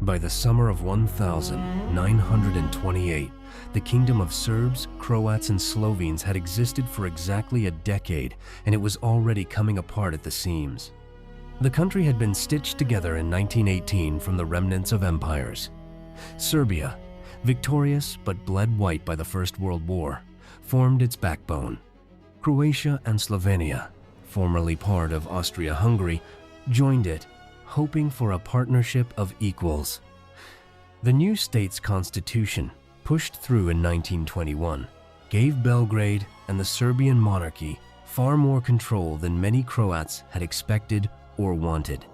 By the summer of 1928, the Kingdom of Serbs, Croats and Slovenes had existed for exactly a decade, and it was already coming apart at the seams. The country had been stitched together in 1918 from the remnants of empires. Serbia, victorious but bled white by the First World War, formed its backbone. Croatia and Slovenia, formerly part of Austria-Hungary, joined it, hoping for a partnership of equals. The new state's constitution, pushed through in 1921, gave Belgrade and the Serbian monarchy far more control than many Croats had expected or wanted.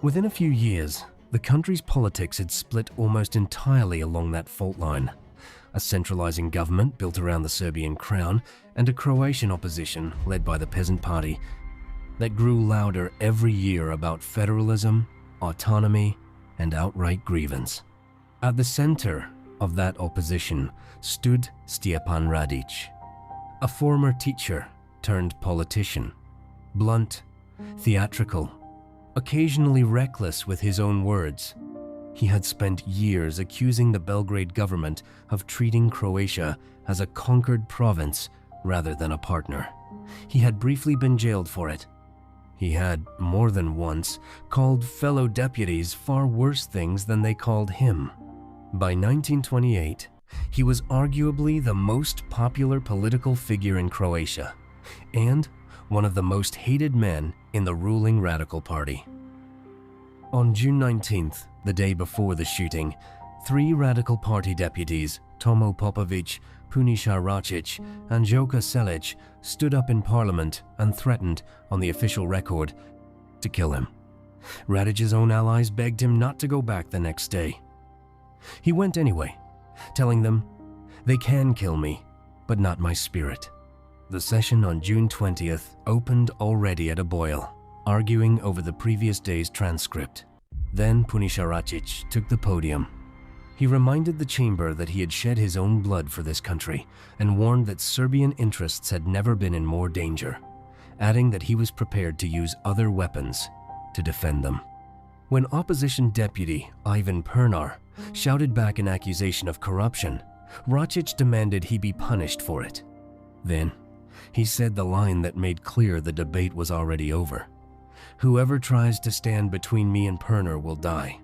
Within a few years, the country's politics had split almost entirely along that fault line. A centralizing government built around the Serbian crown and a Croatian opposition led by the Peasant Party that grew louder every year about federalism, autonomy, and outright grievance. At the center of that opposition stood Stjepan Radić, a former teacher turned politician, blunt, theatrical, occasionally reckless with his own words. He had spent years accusing the Belgrade government of treating Croatia as a conquered province rather than a partner. He had briefly been jailed for it. He had, more than once, called fellow deputies far worse things than they called him. By 1928, he was arguably the most popular political figure in Croatia and one of the most hated men in the ruling Radical Party. On June 19th, the day before the shooting, 3 Radical Party deputies, Tomo Popović, Puniša Račić, and Joka Selić, stood up in Parliament and threatened, on the official record, to kill him. Radic's own allies begged him not to go back the next day. He went anyway, telling them, "They can kill me, but not my spirit." The session on June 20th opened already at a boil, arguing over the previous day's transcript. Then Puniša Račić took the podium. He reminded the chamber that he had shed his own blood for this country and warned that Serbian interests had never been in more danger, adding that he was prepared to use other weapons to defend them. When opposition deputy Ivan Pernar shouted back an accusation of corruption, Račić demanded he be punished for it. Then, he said the line that made clear the debate was already over. "Whoever tries to stand between me and Pernar will die."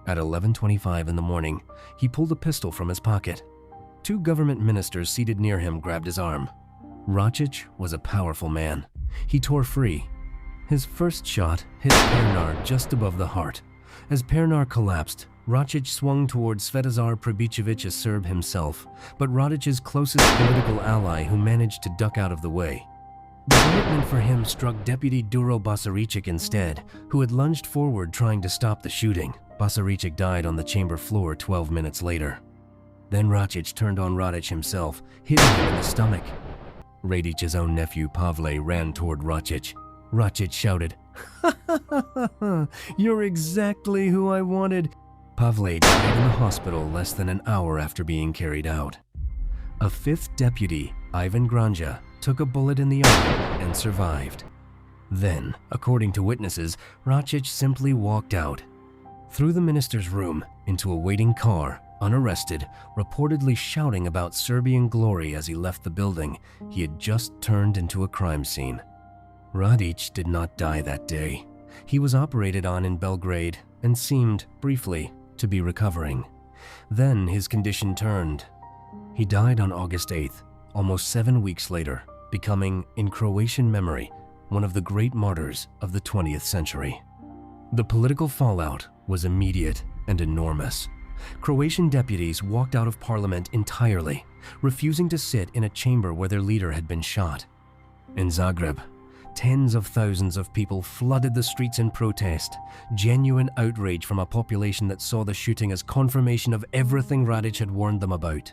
At 11:25 in the morning, he pulled a pistol from his pocket. 2 government ministers seated near him grabbed his arm. Račić was a powerful man. He tore free. His first shot hit Pernar just above the heart. As Pernar collapsed, Račić swung towards Svetozar Pribicević, a Serb himself, but Radic's closest political ally who managed to duck out of the way. The bullet meant for him struck Deputy Đuro Basariček instead, who had lunged forward trying to stop the shooting. Basariček died on the chamber floor 12 minutes later. Then Račić turned on Radić himself, hitting him in the stomach. Radic's own nephew Pavle ran toward Račić. Račić shouted, "Ha ha ha ha ha! You're exactly who I wanted!" Pavle died in the hospital less than an hour after being carried out. A 5th deputy, Ivan Granja, took a bullet in the arm and survived. Then, according to witnesses, Račić simply walked out. Through the minister's room, into a waiting car, unarrested, reportedly shouting about Serbian glory as he left the building he had just turned into a crime scene. Radić did not die that day. He was operated on in Belgrade and seemed, briefly, to be recovering. Then his condition turned. He died on August 8th, almost 7 weeks later, becoming, in Croatian memory, one of the great martyrs of the 20th century. The political fallout was immediate and enormous. Croatian deputies walked out of parliament entirely, refusing to sit in a chamber where their leader had been shot. In Zagreb, tens of thousands of people flooded the streets in protest, genuine outrage from a population that saw the shooting as confirmation of everything Radić had warned them about.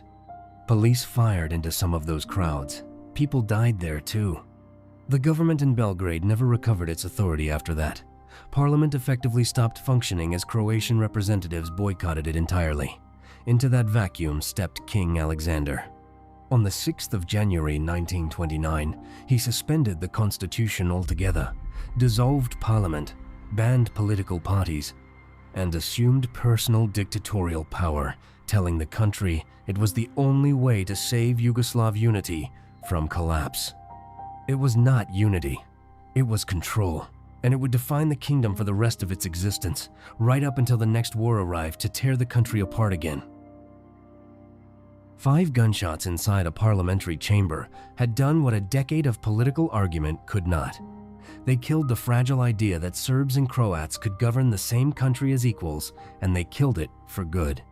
Police fired into some of those crowds. People died there too. The government in Belgrade never recovered its authority after that. Parliament effectively stopped functioning as Croatian representatives boycotted it entirely. Into that vacuum stepped King Alexander. On the 6th of January 1929, he suspended the constitution altogether, dissolved parliament, banned political parties, and assumed personal dictatorial power, telling the country it was the only way to save Yugoslav unity from collapse. It was not unity, it was control, and it would define the kingdom for the rest of its existence, right up until the next war arrived to tear the country apart again. 5 gunshots inside a parliamentary chamber had done what a decade of political argument could not. They killed the fragile idea that Serbs and Croats could govern the same country as equals, and they killed it for good.